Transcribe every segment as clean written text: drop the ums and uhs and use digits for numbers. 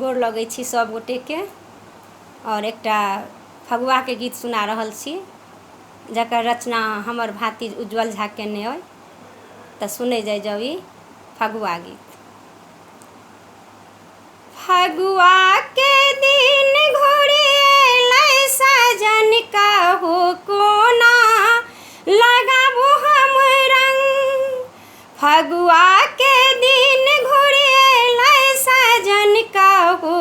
गोर लगै छी सब गोटे के और एकटा फगुआ के गीत सुना रहल छी जकर रचना हमर भाती उज्जवल झा केने अइ त सुनै जाउ ई फगुआ गीत। फगुआ के दिन घुरी अयलै सजन कहू कोना लगाबू हम रंग। फगुआ के दिन घुरी अयलै सजन कहू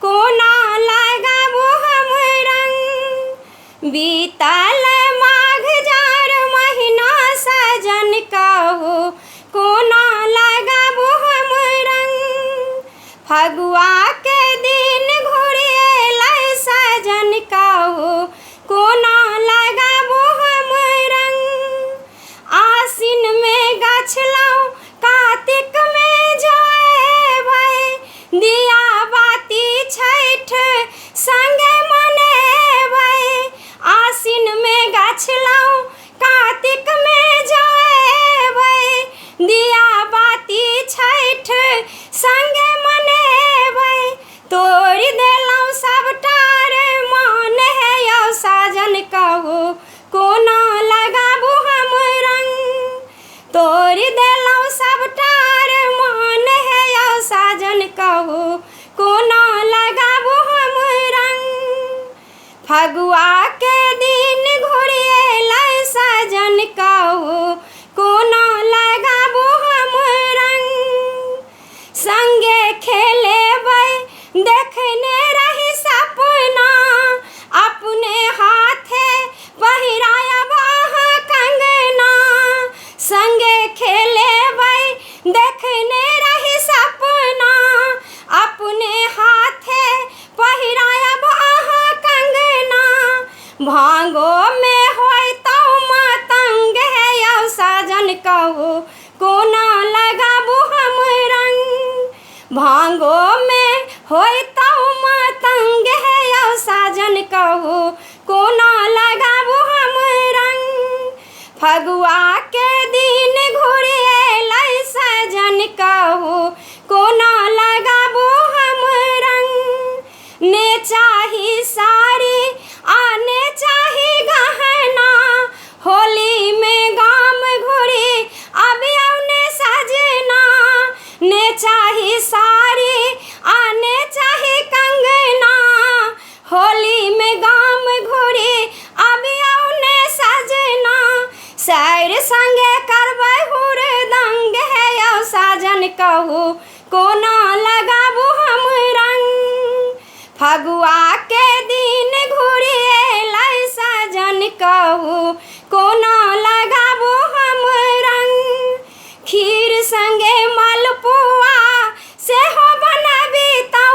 कोना लगाबू हम रंग। बीतल माघ जार महीना सजन कहू कोना लगाबू हम रंग। फगुआ के दिन घुरी अयलै सजन कहू कोना लगाबू हम रंग। आसिन में गाछलहुँ कातिक में जयबै दिया बाती छठ संगे मनेबै। आसिन में गाछलहुँ कातिक में जयबै दिया बाती छठ संगे मनेबै। तोड़ि देलहुँ सबटा रे मान हे यौ साजन कहू कोना लगाबू हम रंग। तोड़ि देलहुँ सबटा रे मान हे यौ साजन कहू कोना लगाबू हम रंग। फगुआ के दिन घुरी अयलै सजन कहू कोना लगाबू हम रंग। संगे खेलेबै देखने रही सपना अपने हाथे पहिरायब अहाँ कंगना। संगे खेलेबै देखने रही सपना अपने हाथे पहिरायब अहाँ कंगना। भांगो में होइतौ मातंग हे यौ साजन कहू कोना लगाबू हम रंग। भांगो में होइतौ मातंग हे यौ साजन कहू कोना लगाबू हम रंग। फगुआ के दिन घुरी अयलै सजन कहू कोना लगाबू हम रंग। ने चाही साड़ी आने चाही गहना होली में गाम घुरी अबियौ ने सजना। ने चाही साड़ी आने चाही कंगना होली में गाम घुरी अबियौ ने सजना। सैर संगे करबै हुरदंग हे यौ साजन कहू कोना लगाबू हम रंग। फगुआ के दिन घुरी अयलै सजन कहू कोना लगाबू हम रंग। खीर संगे मलपुआ सेहो बनबितौ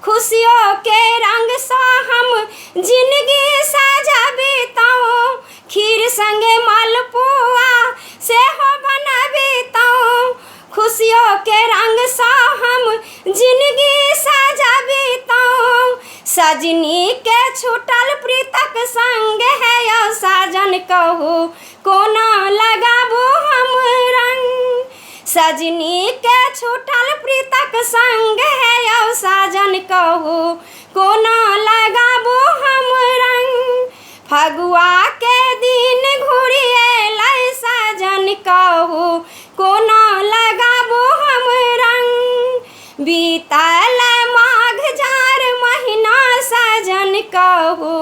खुशियों के रंग सँ हम जिंदगी सजबितौ। खीर संगे मलपुआ सेहो बनबितौ खुशियों के रंग सँ हम जिंदगी सजबितौ। सजनी के छूटल प्रीतक संग हे यौ साजन कहू कोना लगाबू हम रंग। सजनी के छूटल प्रीतक संग हे यौ साजन कहू कोना लगाबू हम रंग। फगुआ के दिन घुरी अयलै सजन कहू कोना लगाबू हम रंग। बीतल माघ जार महीना सजन कहू